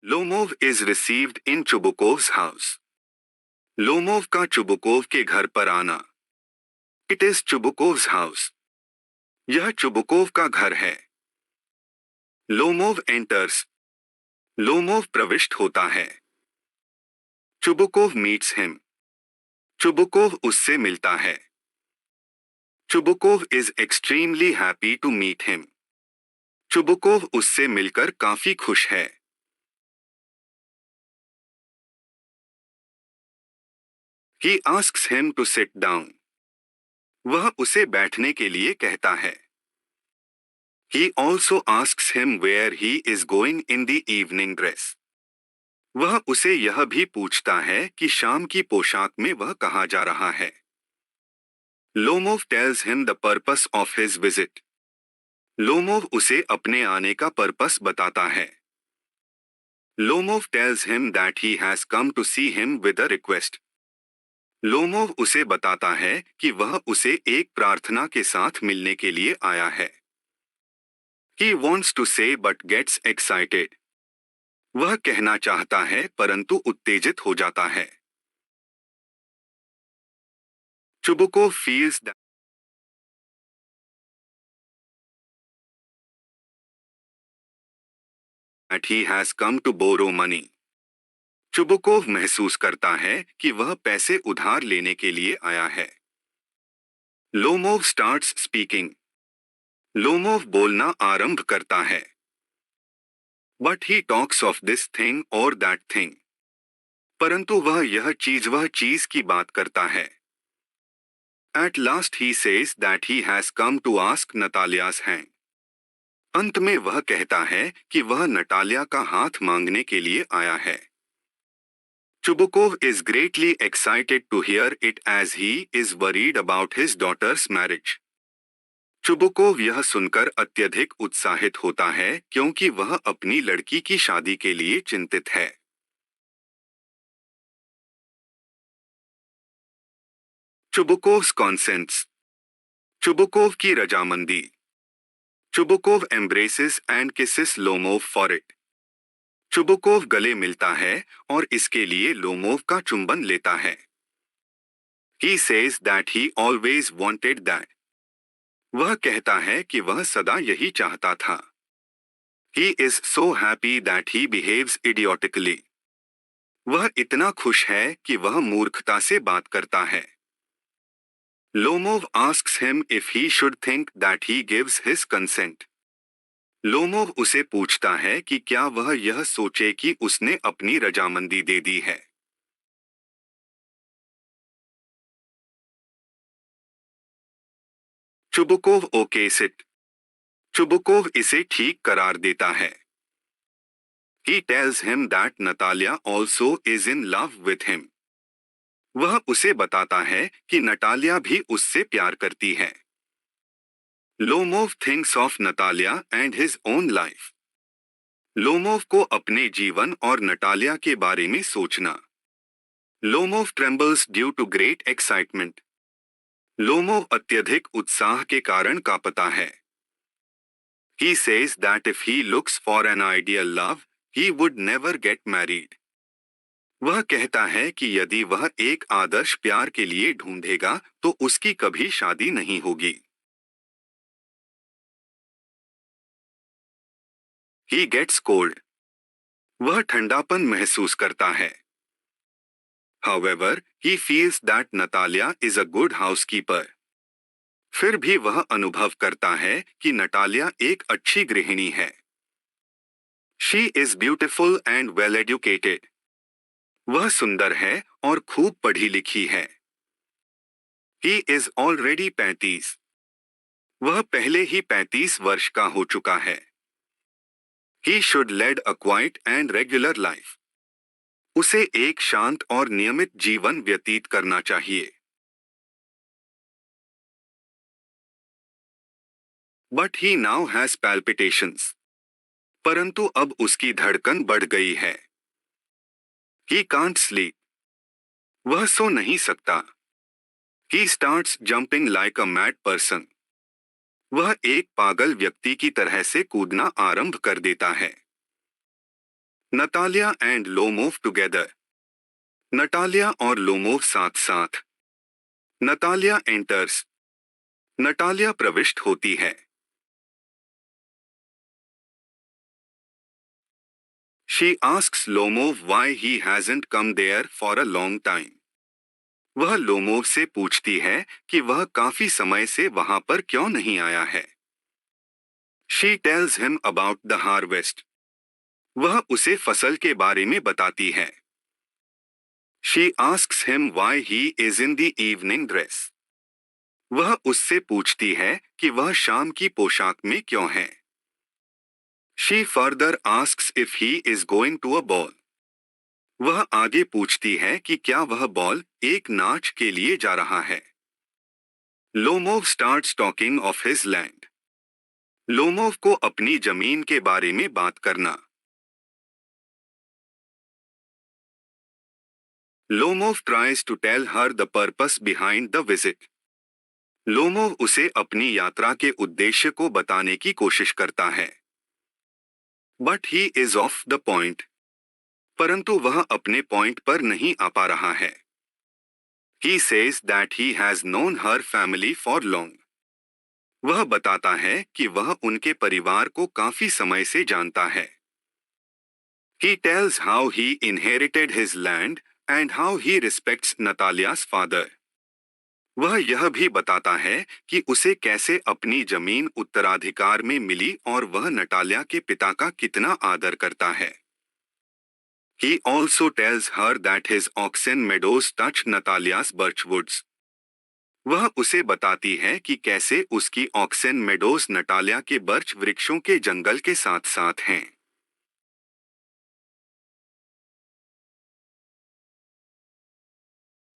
Lomov is received in Chubukov's house. Lomov का Chubukov के घर पर आना। It is Chubukov's house. यह चुबुकोव का घर है। Lomov enters. लोमोव प्रविष्ट होता है। Chubukov meets him. चुबुकोव उससे मिलता है। Chubukov is extremely happy to meet him. Chubukov उससे मिलकर काफी खुश है। He asks him to sit down. वह उसे बैठने के लिए कहता है। He also asks him where he is going in the evening dress. वह उसे यह भी पूछता है कि शाम की पोशाक में वह कहाँ जा रहा है। Lomov tells him the purpose of his visit. Lomov उसे अपने आने का पर्पस बताता है। Lomov tells him that he has come to see him with a request. Lomov उसे बताता है कि वह उसे एक प्रार्थना के साथ मिलने के लिए आया है। He wants to say but gets excited. वह कहना चाहता है परंतु उत्तेजित हो जाता है। Chubukov feels that he has come to borrow money. Chubukov महसूस करता है कि वह पैसे उधार लेने के लिए आया है। Lomov starts speaking. लोमोव बोलना आरंभ करता है। But he talks of this thing or that thing. परंतु वह चीज की बात करता है। At last he says that he has come to ask Natalia's hand. अंत में वह कहता है कि वह नटालिया का हाथ मांगने के लिए आया है। Chubukov is greatly excited to hear it as he is worried about his daughter's marriage. Chubukov यह सुनकर अत्यधिक उत्साहित होता है क्योंकि वह अपनी लड़की की शादी के लिए चिंतित है। चुबुकोव्स consents. चुबुकोव की रजामंदी। Chubukov embraces and kisses Lomov for it. Chubukov गले मिलता है और इसके लिए लोमोव का चुंबन लेता है। He says that he always wanted that. वह कहता है कि वह सदा यही चाहता था। He is so happy that he behaves idiotically. वह इतना खुश है कि वह मूर्खता से बात करता है। Lomov asks him if he should think that he gives his consent. Lomov उसे पूछता है कि क्या वह यह सोचे कि उसने अपनी रजामंदी दे दी है। Chubukov okay's it. चुबुकोव इसे ठीक करार देता है। He tells him that Natalia also is in love with him. वह उसे बताता है कि नटालिया भी उससे प्यार करती है। Lomov thinks of Natalia and his own life. Lomov को अपने जीवन और नटालिया के बारे में सोचना। Lomov trembles due to great excitement. Lomov अत्यधिक उत्साह के कारण कांपता है। He says that if he looks for an ideal love, he would never get married. वह कहता है कि यदि वह एक आदर्श प्यार के लिए ढूंढेगा तो उसकी कभी शादी नहीं होगी। He gets cold. वह ठंडापन महसूस करता है। However, he feels that Natalia is a good housekeeper. फिर भी वह अनुभव करता है कि नटालिया एक अच्छी गृहिणी है। She is beautiful and well educated. वह सुंदर है और खूब पढ़ी लिखी है। He is already 35. वह पहले ही 35 वर्ष का हो चुका है। He should lead a quiet and regular life. उसे एक शांत और नियमित जीवन व्यतीत करना चाहिए। But he now has palpitations. परंतु अब उसकी धड़कन बढ़ गई है। He can't sleep. वह सो नहीं सकता। He starts jumping like a mad person. वह एक पागल व्यक्ति की तरह से कूदना आरंभ कर देता है। Natalia and Lomov together. Natalia और लोमोव साथ साथ। Natalia enters. नटालिया प्रविष्ट होती है। She asks Lomov why he hasn't come there for a long time. वह लोमोव से पूछती है कि वह काफी समय से वहां पर क्यों नहीं आया है। She tells him about the harvest. वह उसे फसल के बारे में बताती है। She asks him why he is in the evening dress. वह उससे पूछती है कि वह शाम की पोशाक में क्यों है। She further asks if he is going to a ball. वह आगे पूछती है कि क्या वह बॉल एक नाच के लिए जा रहा है। Lomov starts talking of his land. Lomov को अपनी जमीन के बारे में बात करना। Lomov tries to tell her the purpose behind the visit. Lomov उसे अपनी यात्रा के उद्देश्य को बताने की कोशिश करता है। But he is of the point. परंतु वह अपने पॉइंट पर नहीं आ पा रहा है। He says that he has known her family for long. वह बताता है कि वह उनके परिवार को काफी समय से जानता है। He tells how he inherited his land and how he respects Natalia's father. वह यह भी बताता है कि उसे कैसे अपनी जमीन उत्तराधिकार में मिली और वह नटालिया के पिता का कितना आदर करता है। He also tells her that his oxen meadows touch Natalia's birchwoods. वह उसे बताती है कि कैसे उसकी ऑक्सन मेडोज नटालिया के बर्च वृक्षों के जंगल के साथ साथ हैं।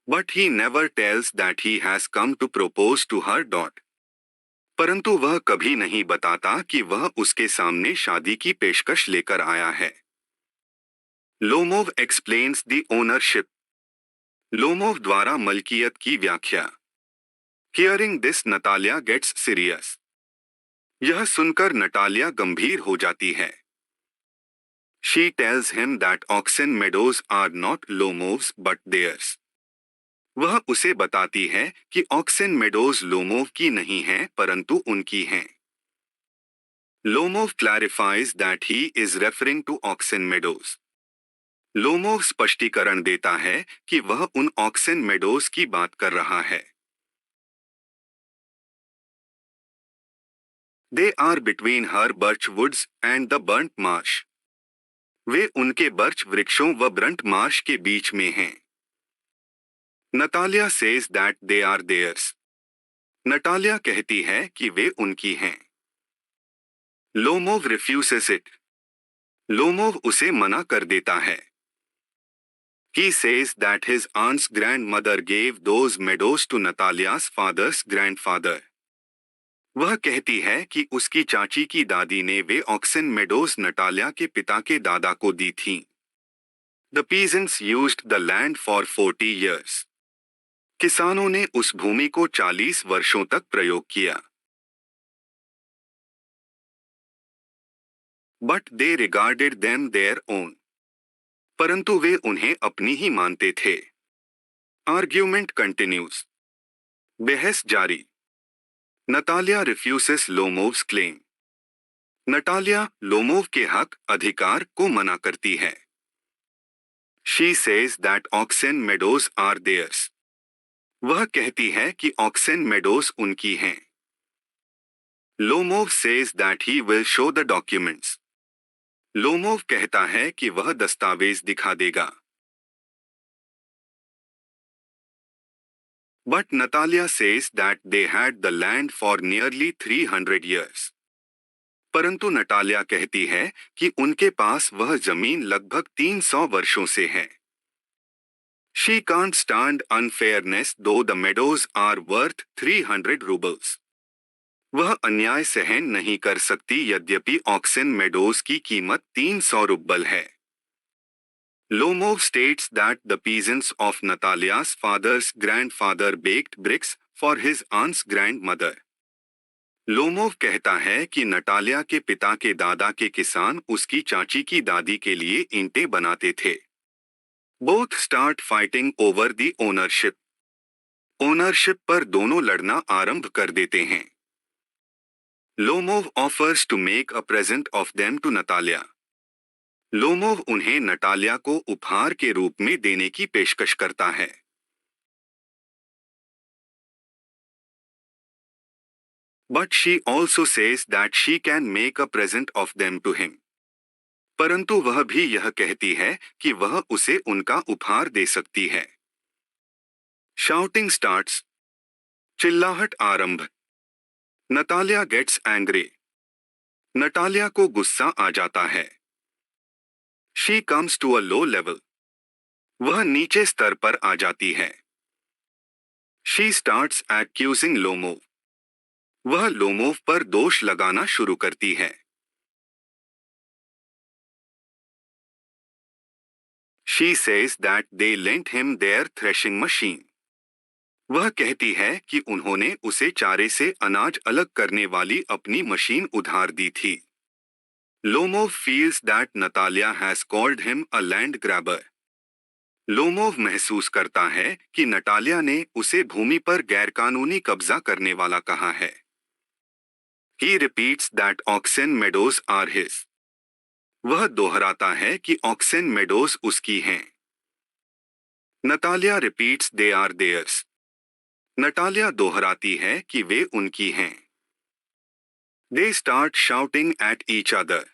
But he never tells that he has come to propose to her dot. परंतु वह कभी नहीं बताता कि वह उसके सामने शादी की पेशकश लेकर आया है। Lomov explains the ownership. Lomov द्वारा मलकियत की व्याख्या। Hearing this Natalia gets serious. यह सुनकर नटालिया गंभीर हो जाती है। She tells him that Oxen Meadows are not Lomov's but theirs. वह उसे बताती है कि ऑक्सन मेडोज लोमोव की नहीं हैं परंतु उनकी हैं। Lomov clarifies that he is referring to oxen meadows. Lomov स्पष्टीकरण देता है कि वह उन ऑक्सन मेडोज की बात कर रहा है। They are between her birch woods and the burnt marsh. वे उनके बर्च वृक्षों व ब्रंट मार्श के बीच में हैं। Natalia says that they are theirs. Natalia कहती है कि वे उनकी हैं। Lomov रिफ्यूसेस it. लोमोव उसे मना कर देता है। He says that his aunt's grandmother gave those meadows to Natalia's father's grandfather. वह कहती है कि उसकी चाची की दादी ने वे ऑक्सन मेडोज नटालिया के पिता के दादा को दी थीं। The peasants used the land for 40 years. किसानों ने उस भूमि को 40 वर्षों तक प्रयोग किया। But they regarded them their own. परंतु वे उन्हें अपनी ही मानते थे। Argument continues. बहस जारी। Natalia refuses Lomov's claim. Natalia Lomov के हक अधिकार को मना करती है। She says that Oxen Meadows are theirs. वह कहती है कि ऑक्सन मेडोज उनकी हैं। Lomov says that he will show the documents. Lomov कहता है कि वह दस्तावेज दिखा देगा। But Natalia says that they had the land for nearly 300 years. परंतु नटालिया कहती है कि उनके पास वह जमीन लगभग 300 वर्षों से है। She can't stand unfairness though the meadows are worth 300 rubles. वह अन्याय सहन नहीं कर सकती यद्यपि ऑक्सन मेडोज की कीमत 300 रुबल है। Lomov states that the peasants of Natalia's father's grandfather baked bricks for his aunt's grandmother. Lomov कहता है कि नटालिया के पिता के दादा के किसान उसकी चाची की दादी के लिए ईंटें बनाते थे। Both start fighting over the ownership. Ownership पर दोनों लड़ना आरंभ कर देते हैं। Lomov offers to make a present of them to Natalia. Lomov उन्हें नटालिया को उपहार के रूप में देने की पेशकश करता है। But she also says that she can make a present of them to him. परंतु वह भी यह कहती है कि वह उसे उनका उपहार दे सकती है। Shouting starts. चिल्लाहट आरंभ। Natalia gets angry. नटालिया को गुस्सा आ जाता है। She comes to a low level. वह नीचे स्तर पर आ जाती है। She starts accusing Lomov. वह लोमोव पर दोष लगाना शुरू करती है। She says that they lent him their threshing machine. वह कहती है कि उन्होंने उसे चारे से अनाज अलग करने वाली अपनी मशीन उधार दी थी। Lomov feels that Natalia has called him a land grabber. Lomov महसूस करता है कि नटालिया ने उसे भूमि पर गैरकानूनी कब्जा करने वाला कहा है। He repeats that Oxen Meadows are his. वह दोहराता है कि ऑक्सेन मेडोज उसकी हैं। Natalia repeats they are theirs. Natalia दोहराती है कि वे उनकी हैं। They start shouting at each other.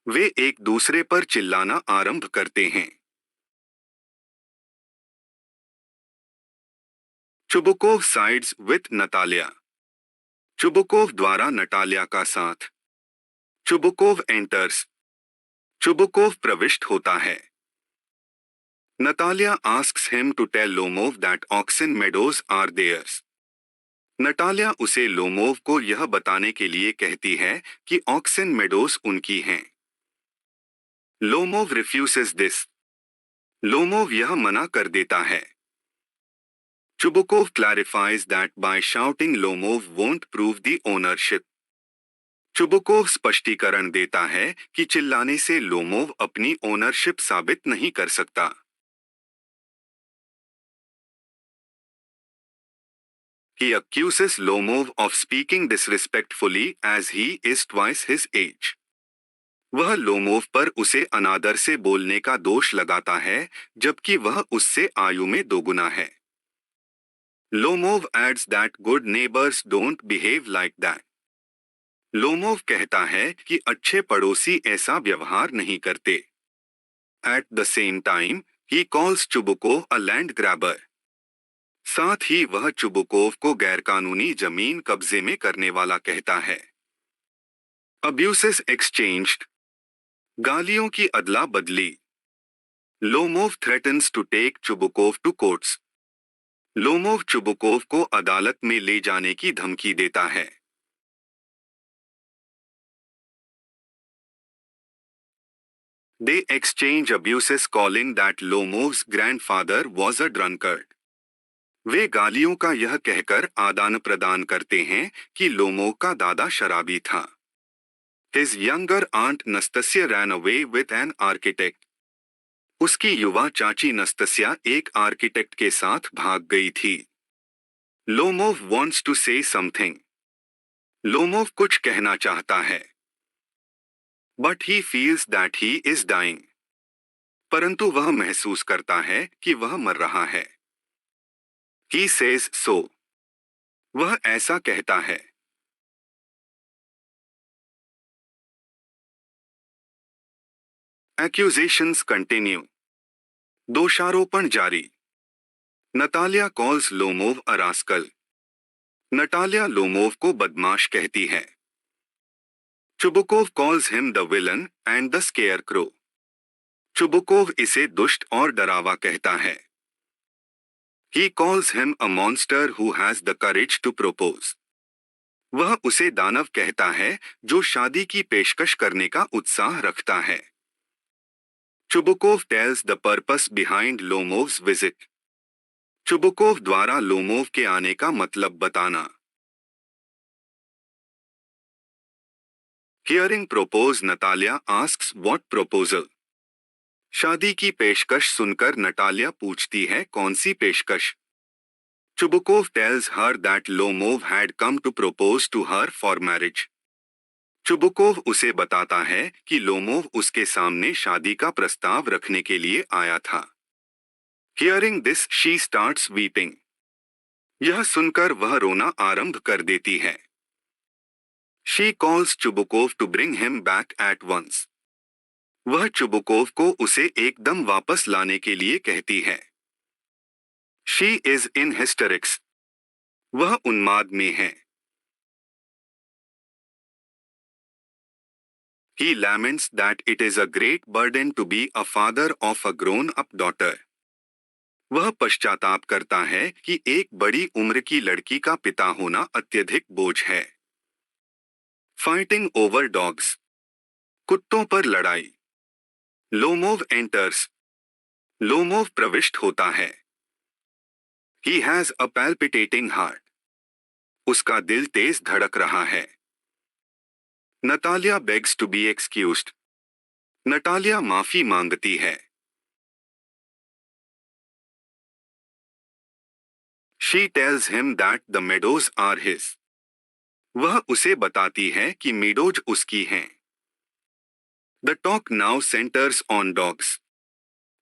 वे एक दूसरे पर चिल्लाना आरंभ करते हैं। Chubukov sides with Natalia. Chubukov द्वारा नटालिया का साथ। Chubukov enters. चुबुकोव प्रविष्ट होता है। Natalia asks him to tell Lomov that Oxen Meadows are theirs. Natalia उसे लोमोव को यह बताने के लिए कहती है कि ऑक्सेन मेडोज उनकी हैं। Lomov refuses this. लोमोव यह मना कर देता है। Chubukov clarifies that bye shouting Lomov won't prove the ownership. Chubukov स्पष्टीकरण देता है कि चिल्लाने से लोमोव अपनी ओनरशिप साबित नहीं कर सकता। He accuses Lomov of speaking disrespectfully as he is twice his age. वह लोमोव पर उसे अनादर से बोलने का दोष लगाता है, जबकि वह उससे आयु में दोगुना है। Lomov adds that good neighbors don't behave like that. Lomov कहता है कि अच्छे पड़ोसी ऐसा व्यवहार नहीं करते। At the same time, he calls Chubukov a land grabber. साथ ही वह चुबुकोव को गैरकानूनी जमीन कब्जे में करने वाला कहता है। Abuses exchanged. गालियों की अदला बदली। Lomov threatens to take Chubukov to courts. Lomov Chubukov को अदालत में ले जाने की धमकी देता है। They exchange abuses calling that Lomov's grandfather was a drunkard. वे गालियों का यह कहकर आदान प्रदान करते हैं कि लोमोव का दादा शराबी था। His younger aunt Nastasia ran away with an architect. उसकी युवा चाची नस्तस्या एक आर्किटेक्ट के साथ भाग गई थी। Lomov wants to say something. Lomov कुछ कहना चाहता है। But he feels that he is dying. परंतु वह महसूस करता है कि वह मर रहा है। He says so. वह ऐसा कहता है। Accusations continue. दोषारोपण जारी। नटालिया कॉल्स लोमोव अ रास्कल। नटालिया लोमोव को बदमाश कहती है। Chubukov calls him the villain and the scarecrow. Chubukov इसे दुष्ट और डरावा कहता है। He calls him a monster who has the courage to propose. वह उसे दानव कहता है जो शादी की पेशकश करने का उत्साह रखता है। Chubukov tells the purpose behind Lomov's visit. Chubukov द्वारा लोमोव के आने का मतलब बताना। Hearing propose, Natalia asks what proposal. शादी की पेशकश सुनकर नटालिया पूछती है कौन सी पेशकश. Chubukov tells her that Lomov had come to propose to her for marriage. Chubukov उसे बताता है कि लोमोव उसके सामने शादी का प्रस्ताव रखने के लिए आया था. Hearing this, she starts weeping. यह सुनकर वह रोना आरंभ कर देती है. She calls Chubukov to bring him back at once. वह चुबुकोव को उसे एकदम वापस लाने के लिए कहती है. She is in hysterics. वह उन्माद में है. He laments that it is a great burden to be a father of a grown-up daughter. वह पश्चाताप करता है कि एक बड़ी उम्र की लड़की का पिता होना अत्यधिक बोझ है. Fighting over dogs. कुत्तों पर लड़ाई. Lomov enters. लोमोव प्रविष्ट होता है. He has a palpitating heart. उसका दिल तेज धड़क रहा है. Natalia begs to be excused. Natalia माफी मांगती है. She tells him that the meadows are his. वह उसे बताती है कि मीडोज उसकी हैं. The talk now centers on dogs.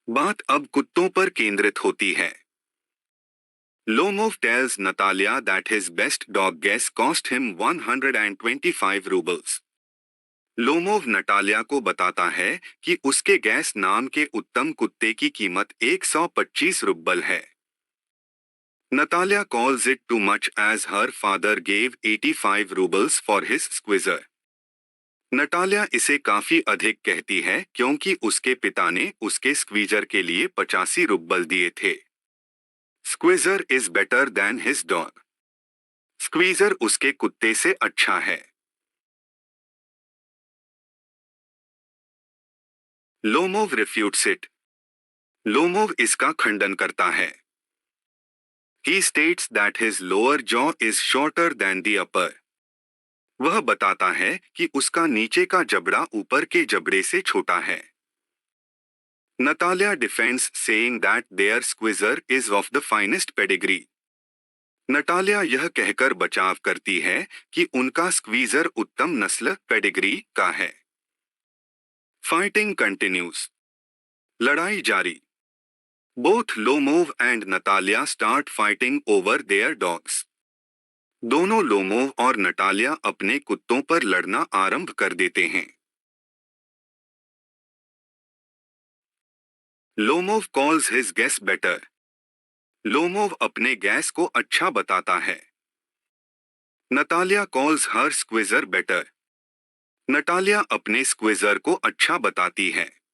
बात अब कुत्तों पर केंद्रित होती है. Lomov tells Natalia that his best dog guess cost him 125 rubles. Lomov Natalia को बताता है कि उसके गैस नाम के उत्तम कुत्ते की कीमत 125 रुबल है. Natalia calls it too much as her father gave 85 rubles for his squeezer. Natalia इसे काफी अधिक कहती है क्योंकि उसके पिता ने उसके स्क्वीजर के लिए 85 रुबल दिए थे. Squeezer is better than his dog. Squeezer उसके कुत्ते से अच्छा है. Lomov रिफ्यूट्स it. लोमोव इसका खंडन करता है. He states that his lower jaw is shorter than the upper. वह बताता है कि उसका नीचे का जबड़ा ऊपर के जबड़े से छोटा है. Natalia defends saying that their squeezer is of the finest pedigree. Natalia यह कहकर बचाव करती है कि उनका स्क्वीजर उत्तम नस्ल पेडिग्री का है. Fighting continues. लड़ाई जारी. Both Lomov and Natalia start fighting over their dogs. दोनों लोमोव और नटालिया अपने कुत्तों पर लड़ना आरंभ कर देते हैं. Lomov calls his guess better. Lomov अपने गैस को अच्छा बताता है. Natalia calls her squeezer better. Natalia अपने स्क्वीजर को अच्छा बताती है.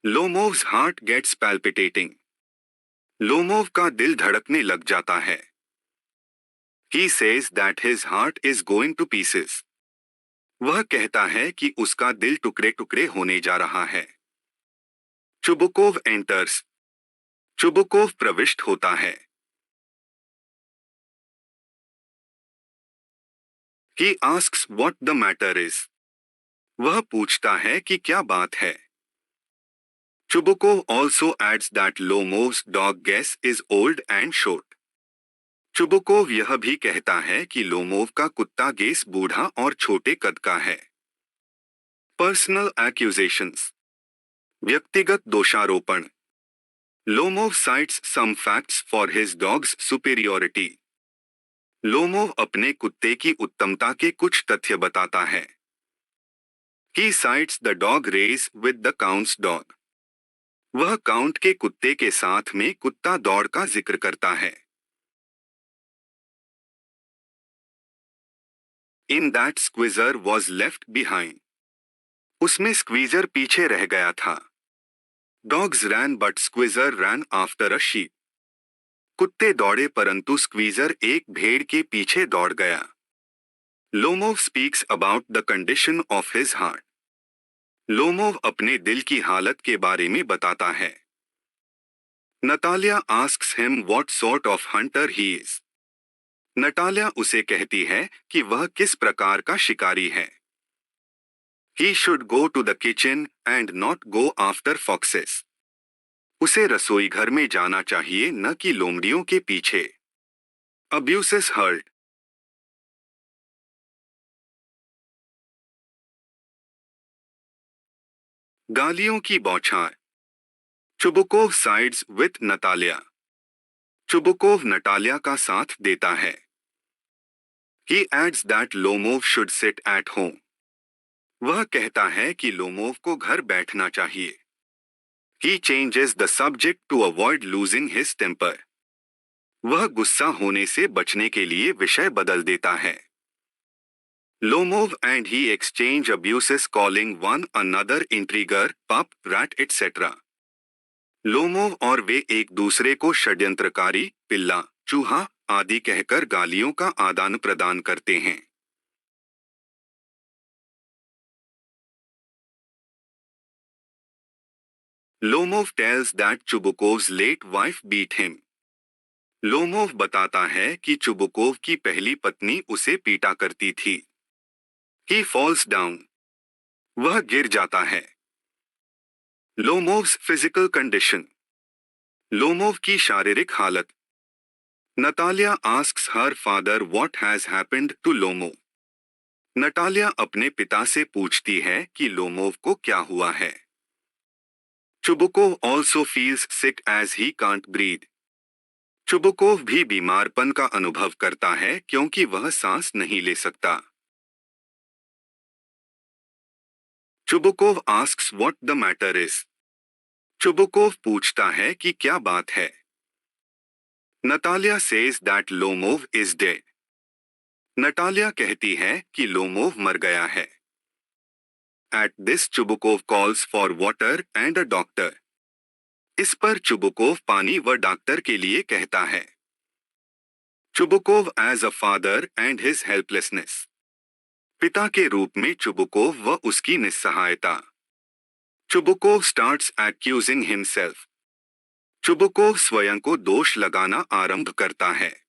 Lomov's heart gets palpitating. Lomov का दिल धड़कने लग जाता है. He says that his heart is going to pieces. वह कहता है कि उसका दिल टुकड़े टुकड़े होने जा रहा है. Chubukov enters. चुबुकोव प्रविष्ट होता है. He asks what the matter is. वह पूछता है कि क्या बात है. Chubukov also adds that Lomov's dog guess is old and short. Chubukov यह भी कहता है कि लोमोव का कुत्ता गेस बूढ़ा और छोटे कद का है. Personal accusations. व्यक्तिगत दोषारोपण. Lomov cites some facts for his dogs superiority. Lomov अपने कुत्ते की उत्तमता के कुछ तथ्य बताता है. He cites the dog race with the count's dog. वह काउंट के कुत्ते के साथ में कुत्ता दौड़ का जिक्र करता है. In that squeezer was left behind. उसमें स्क्वीजर पीछे रह गया था. Dogs ran but squeezer ran after a sheep. कुत्ते दौड़े परंतु स्क्वीजर एक भेड़ के पीछे दौड़ गया. Lomov speaks about the condition of his heart. Lomov अपने दिल की हालत के बारे में बताता है. Natalia asks him what sort of hunter he is. Natalia उसे कहती है कि वह किस प्रकार का शिकारी है. He should go to the kitchen and not go after foxes. उसे रसोई घर में जाना चाहिए न कि लोमड़ियों के पीछे. Abuses hurt. गालियों की बौछार. Chubukov sides with Natalia. Chubukov Natalia का साथ देता है. He adds that Lomov should sit at home. वह कहता है कि लोमोव को घर बैठना चाहिए. He changes the subject to avoid losing his temper. वह गुस्सा होने से बचने के लिए विषय बदल देता है. Lomov and he exchange abuses calling one another intriguer, pup, rat etc. Lomov और वे एक दूसरे को षड्यंत्रकारी, पिल्ला, चूहा आदि कहकर गालियों का आदान प्रदान करते हैं. Lomov tells that Chubukov's late wife beat him. Lomov बताता है कि चुबुकोव की पहली पत्नी उसे पीटा करती थी. He falls down. वह गिर जाता है. Lomov's physical condition. लोमोव की शारीरिक हालत. Natalia asks her father what has happened to Lomov. Natalia अपने पिता से पूछती है कि लोमोव को क्या हुआ है. Chubukov also feels sick as he can't breathe. Chubukov भी बीमारपन का अनुभव करता है क्योंकि वह सांस नहीं ले सकता. Chubukov asks what the matter is. Chubukov पूछता है कि क्या बात है. Natalia says that Lomov is dead. Natalia कहती है कि लोमोव मर गया है. At this Chubukov calls for water and a doctor. इस पर चुबुकोव पानी व डॉक्टर के लिए कहता है. Chubukov as a father and his helplessness. पिता के रूप में चुबुकोव व उसकी निस्सहायता. Chubukov starts accusing himself. Chubukov स्वयं को दोष लगाना आरंभ करता है.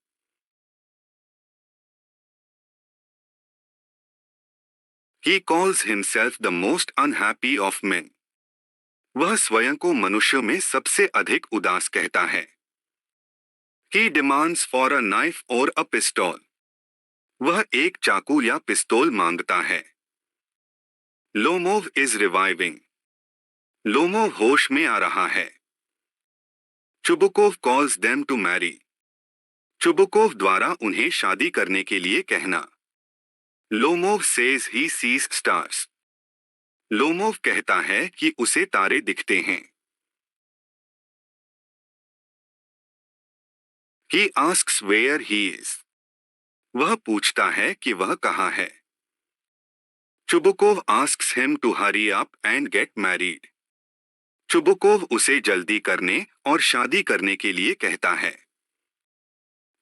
He calls himself the most unhappy of men. वह स्वयं को मनुष्य में सबसे अधिक उदास कहता है. He demands for a knife or a pistol. वह एक चाकू या पिस्तौल मांगता है. Lomov is reviving. लोमोव होश में आ रहा है. Chubukov calls them to marry. Chubukov द्वारा उन्हें शादी करने के लिए कहना. Lomov says he sees stars. Lomov कहता है कि उसे तारे दिखते हैं. He asks where he is. वह पूछता है कि वह कहाँ है. Chubukov asks him to hurry up and get married. Chubukov उसे जल्दी करने और शादी करने के लिए कहता है.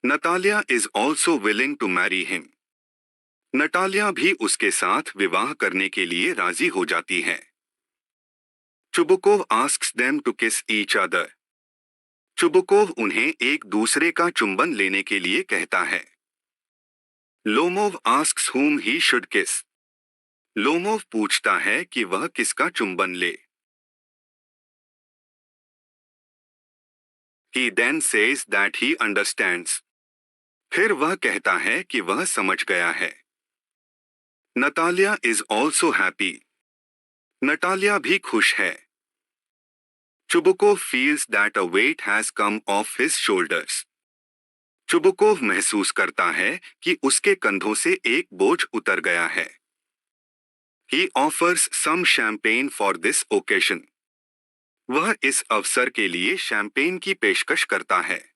Natalia is also willing to marry him. Natalia भी उसके साथ विवाह करने के लिए राजी हो जाती है. Chubukov asks them to kiss each other. Chubukov उन्हें एक दूसरे का चुंबन लेने के लिए कहता है. Lomov asks whom he should kiss. Lomov पूछता है कि वह किसका चुंबन ले. He then says that he understands. फिर वह कहता है कि वह समझ गया है. Natalia is also happy. Natalia भी खुश है. Chubukov feels that a weight has come off his shoulders. Chubukov महसूस करता है कि उसके कंधों से एक बोझ उतर गया है. He offers some champagne for this occasion. वह इस अवसर के लिए शैंपेन की पेशकश करता है.